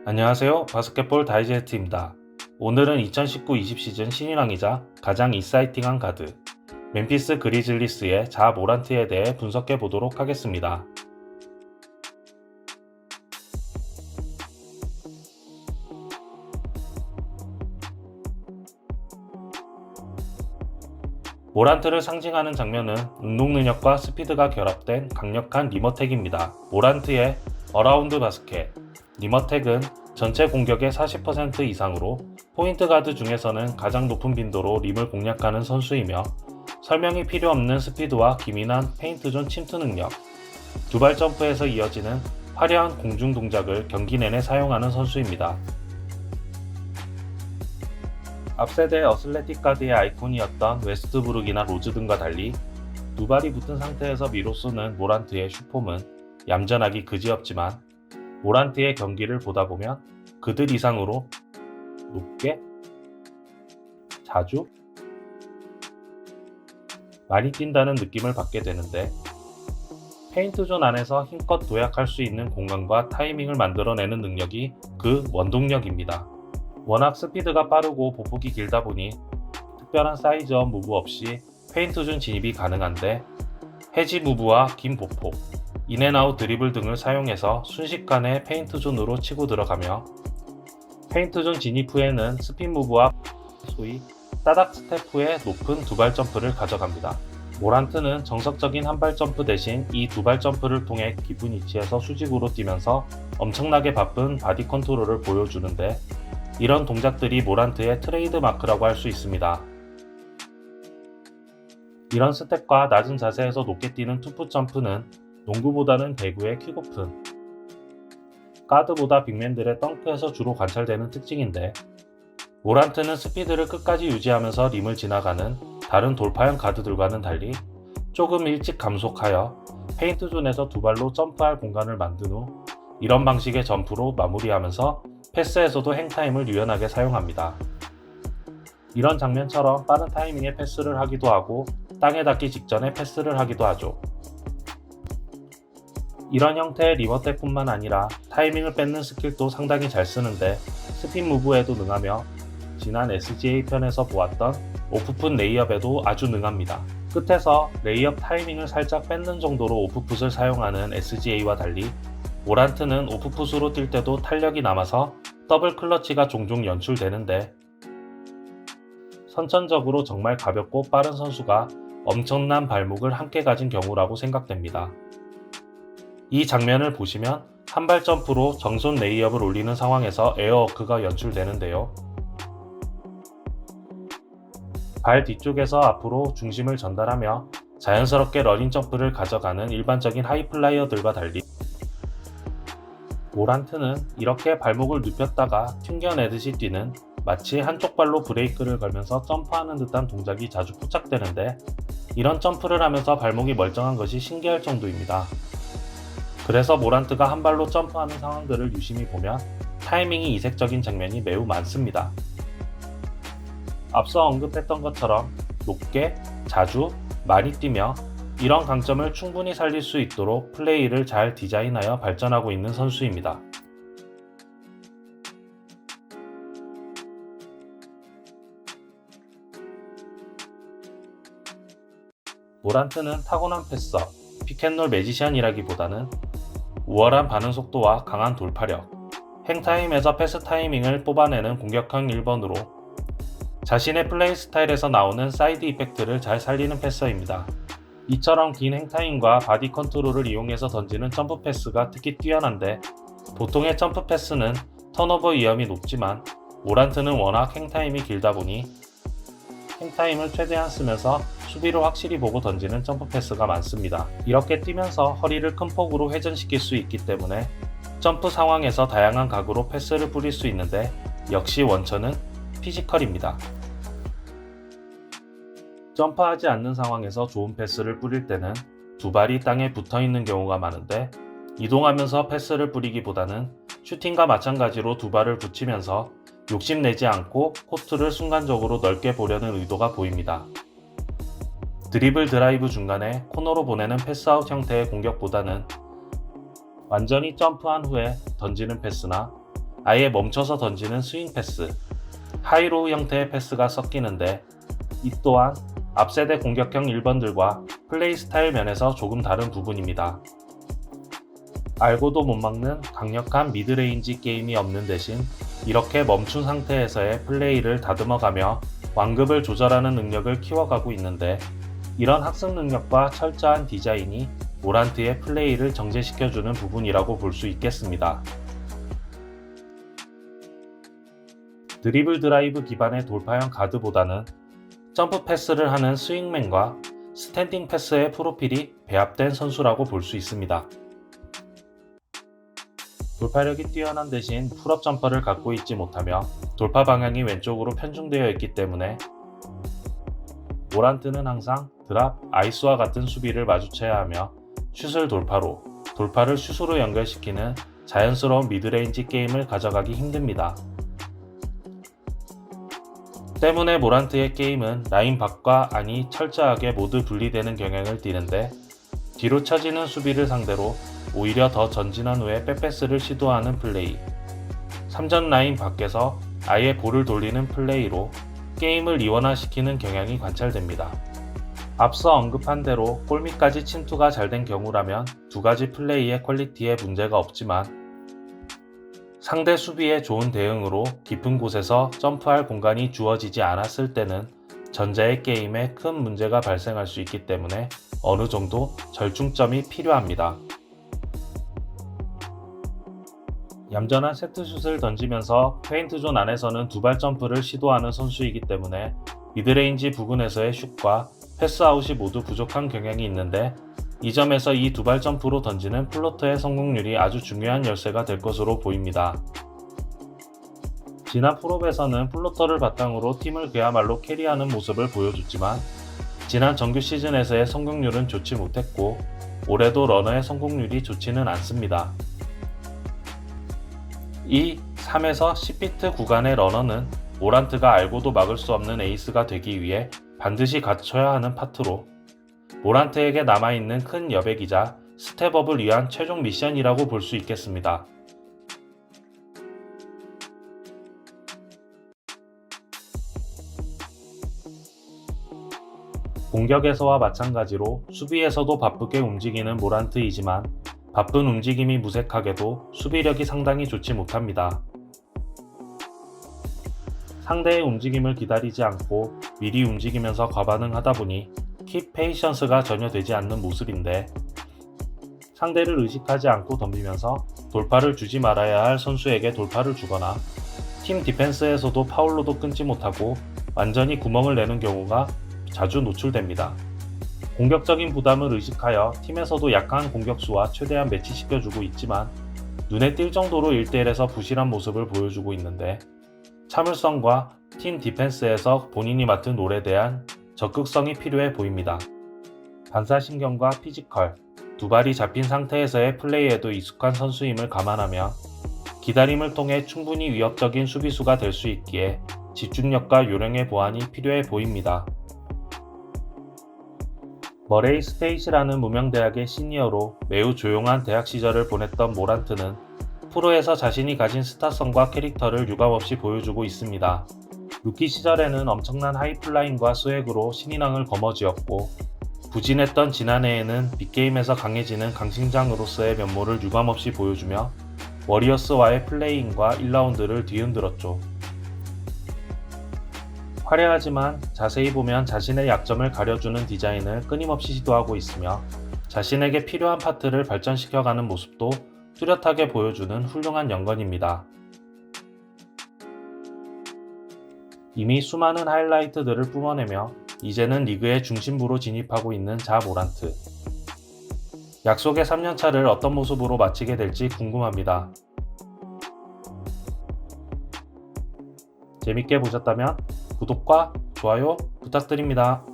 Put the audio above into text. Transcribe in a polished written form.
안녕하세요. 바스켓볼 다이제스트입니다. 오늘은 2019-20 시즌 신인왕이자 가장 익사이팅한 가드, 멤피스 그리즐리스의 자 모란트에 대해 분석해 보도록 하겠습니다. 모란트를 상징하는 장면은 운동 능력과 스피드가 결합된 강력한 리머텍입니다. 모란트의 어라운드 바스켓, 리머텍은 전체 공격의 40% 이상으로 포인트 가드 중에서는 가장 높은 빈도로 림을 공략하는 선수이며, 설명이 필요 없는 스피드와 기민한 페인트존 침투 능력, 두발 점프에서 이어지는 화려한 공중 동작을 경기 내내 사용하는 선수입니다. 앞세대 어슬레틱 가드의 아이콘이었던 웨스트브룩이나 로즈 등과 달리 두 발이 붙은 상태에서 미로 쏘는 모란트의 슛폼은 얌전하기 그지없지만, 모란트의 경기를 보다 보면 그들 이상으로 높게, 자주, 많이 뛴다는 느낌을 받게 되는데, 페인트존 안에서 힘껏 도약할 수 있는 공간과 타이밍을 만들어내는 능력이 그 원동력입니다. 워낙 스피드가 빠르고 보폭이 길다 보니 특별한 사이즈업 무브 없이 페인트존 진입이 가능한데, 해지 무브와 긴 보폭, 인앤아웃 드리블 등을 사용해서 순식간에 페인트존으로 치고 들어가며, 페인트존 진입 후에는 스핀 무브와 소위 따닥 스텝 후에 높은 두발 점프를 가져갑니다. 모란트는 정석적인 한발 점프 대신 이 두발 점프를 통해 깊은 위치에서 수직으로 뛰면서 엄청나게 바쁜 바디 컨트롤을 보여주는데, 이런 동작들이 모란트의 트레이드 마크라고 할 수 있습니다. 이런 스텝과 낮은 자세에서 높게 뛰는 투풋 점프는 농구보다는 배구의 킥오픈, 가드보다 빅맨들의 덩크에서 주로 관찰되는 특징인데, 모란트는 스피드를 끝까지 유지하면서 림을 지나가는 다른 돌파형 가드들과는 달리 조금 일찍 감속하여 페인트존에서 두 발로 점프할 공간을 만든 후 이런 방식의 점프로 마무리하면서 패스에서도 행타임을 유연하게 사용합니다. 이런 장면처럼 빠른 타이밍에 패스를 하기도 하고 땅에 닿기 직전에 패스를 하기도 하죠. 이런 형태의 리버텍뿐만 아니라 타이밍을 뺏는 스킬도 상당히 잘 쓰는데, 스핀 무브에도 능하며 지난 SGA 편에서 보았던 오프풋 레이업에도 아주 능합니다. 끝에서 레이업 타이밍을 살짝 뺏는 정도로 오프풋을 사용하는 SGA와 달리, 모란트는 오프풋으로 뛸 때도 탄력이 남아서 더블 클러치가 종종 연출되는데, 선천적으로 정말 가볍고 빠른 선수가 엄청난 발목을 함께 가진 경우라고 생각됩니다. 이 장면을 보시면 한발 점프로 정손 레이업을 올리는 상황에서 에어워크가 연출되는데요. 발 뒤쪽에서 앞으로 중심을 전달하며 자연스럽게 러닝 점프를 가져가는 일반적인 하이플라이어들과 달리, 모란트는 이렇게 발목을 눕혔다가 튕겨내듯이 뛰는, 마치 한쪽 발로 브레이크를 걸면서 점프하는 듯한 동작이 자주 포착되는데, 이런 점프를 하면서 발목이 멀쩡한 것이 신기할 정도입니다. 그래서 모란트가 한 발로 점프하는 상황들을 유심히 보면 타이밍이 이색적인 장면이 매우 많습니다. 앞서 언급했던 것처럼 높게, 자주, 많이 뛰며 이런 강점을 충분히 살릴 수 있도록 플레이를 잘 디자인하여 발전하고 있는 선수입니다. 모란트는 타고난 패서, 픽앤롤 매지션이라기보다는 우월한 반응 속도와 강한 돌파력, 행타임에서 패스 타이밍을 뽑아내는 공격형 1번으로 자신의 플레이 스타일에서 나오는 사이드 이펙트를 잘 살리는 패서입니다. 이처럼 긴 행타임과 바디 컨트롤을 이용해서 던지는 점프 패스가 특히 뛰어난데, 보통의 점프 패스는 턴오버 위험이 높지만 모란트는 워낙 행타임이 길다 보니 행타임을 최대한 쓰면서 수비를 확실히 보고 던지는 점프 패스가 많습니다. 이렇게 뛰면서 허리를 큰 폭으로 회전시킬 수 있기 때문에 점프 상황에서 다양한 각으로 패스를 뿌릴 수 있는데, 역시 원천은 피지컬입니다. 점프하지 않는 상황에서 좋은 패스를 뿌릴 때는 두 발이 땅에 붙어 있는 경우가 많은데, 이동하면서 패스를 뿌리기보다는 슈팅과 마찬가지로 두 발을 붙이면서 욕심내지 않고 코트를 순간적으로 넓게 보려는 의도가 보입니다. 드리블 드라이브 중간에 코너로 보내는 패스아웃 형태의 공격보다는 완전히 점프한 후에 던지는 패스나 아예 멈춰서 던지는 스윙 패스, 하이로우 형태의 패스가 섞이는데 이 또한 앞세대 공격형 1번들과 플레이 스타일 면에서 조금 다른 부분입니다. 알고도 못 막는 강력한 미드레인지 게임이 없는 대신 이렇게 멈춘 상태에서의 플레이를 다듬어가며 완급을 조절하는 능력을 키워가고 있는데 이런 학습 능력과 철저한 디자인이 모란트의 플레이를 정제시켜주는 부분이라고 볼 수 있겠습니다. 드리블 드라이브 기반의 돌파형 가드보다는 점프 패스를 하는 스윙맨과 스탠딩 패스의 프로필이 배합된 선수라고 볼 수 있습니다. 돌파력이 뛰어난 대신 풀업 점퍼를 갖고 있지 못하며 돌파 방향이 왼쪽으로 편중되어 있기 때문에 모란트는 항상 드랍, 아이스와 같은 수비를 마주쳐야 하며 슛을 돌파로, 돌파를 슛으로 연결시키는 자연스러운 미드레인지 게임을 가져가기 힘듭니다. 때문에 모란트의 게임은 라인 밖과 안이 철저하게 모두 분리되는 경향을 띠는데 뒤로 처지는 수비를 상대로 오히려 더 전진한 후에 백패스를 시도하는 플레이, 3점 라인 밖에서 아예 볼을 돌리는 플레이로 게임을 이원화시키는 경향이 관찰됩니다. 앞서 언급한 대로 골밑까지 침투가 잘 된 경우라면 두 가지 플레이의 퀄리티에 문제가 없지만 상대 수비에 좋은 대응으로 깊은 곳에서 점프할 공간이 주어지지 않았을 때는 전자의 게임에 큰 문제가 발생할 수 있기 때문에 어느 정도 절충점이 필요합니다. 얌전한 세트슛을 던지면서 페인트존 안에서는 두발 점프를 시도하는 선수이기 때문에 미드레인지 부근에서의 슛과 패스아웃이 모두 부족한 경향이 있는데 이 점에서 이 두발 점프로 던지는 플로터의 성공률이 아주 중요한 열쇠가 될 것으로 보입니다. 지난 프로에서는 플로터를 바탕으로 팀을 그야말로 캐리하는 모습을 보여줬지만 지난 정규 시즌에서의 성공률은 좋지 못했고 올해도 러너의 성공률이 좋지는 않습니다. 이 3에서 10피트 구간의 러너는 모란트가 알고도 막을 수 없는 에이스가 되기 위해 반드시 갖춰야 하는 파트로 모란트에게 남아있는 큰 여백이자 스텝업을 위한 최종 미션이라고 볼 수 있겠습니다. 공격에서와 마찬가지로 수비에서도 바쁘게 움직이는 모란트이지만 바쁜 움직임이 무색하게도 수비력이 상당히 좋지 못합니다. 상대의 움직임을 기다리지 않고 미리 움직이면서 과반응하다 보니 킵 페이션스가 전혀 되지 않는 모습인데 상대를 의식하지 않고 덤비면서 돌파를 주지 말아야 할 선수에게 돌파를 주거나 팀 디펜스에서도 파울로도 끊지 못하고 완전히 구멍을 내는 경우가 자주 노출됩니다. 공격적인 부담을 의식하여 팀에서도 약한 공격수와 최대한 매치시켜주고 있지만 눈에 띌 정도로 1대1에서 부실한 모습을 보여주고 있는데 참을성과 팀 디펜스에서 본인이 맡은 롤에 대한 적극성이 필요해 보입니다. 반사신경과 피지컬, 두 발이 잡힌 상태에서의 플레이에도 익숙한 선수임을 감안하며 기다림을 통해 충분히 위협적인 수비수가 될 수 있기에 집중력과 요령의 보완이 필요해 보입니다. 머레이 스테이시라는 무명대학의 시니어로 매우 조용한 대학 시절을 보냈던 모란트는 프로에서 자신이 가진 스타성과 캐릭터를 유감없이 보여주고 있습니다. 루키 시절에는 엄청난 하이플라잉과 스웩으로 신인왕을 거머쥐었고 부진했던 지난해에는 빅게임에서 강해지는 강심장으로서의 면모를 유감없이 보여주며 워리어스와의 플레이인과 1라운드를 뒤흔들었죠. 화려하지만 자세히 보면 자신의 약점을 가려주는 디자인을 끊임없이 시도하고 있으며 자신에게 필요한 파트를 발전시켜가는 모습도 뚜렷하게 보여주는 훌륭한 연건입니다. 이미 수많은 하이라이트들을 뿜어내며 이제는 리그의 중심부로 진입하고 있는 자 모란트. 약속의 3년차를 어떤 모습으로 마치게 될지 궁금합니다. 재밌게 보셨다면 구독과 좋아요 부탁드립니다.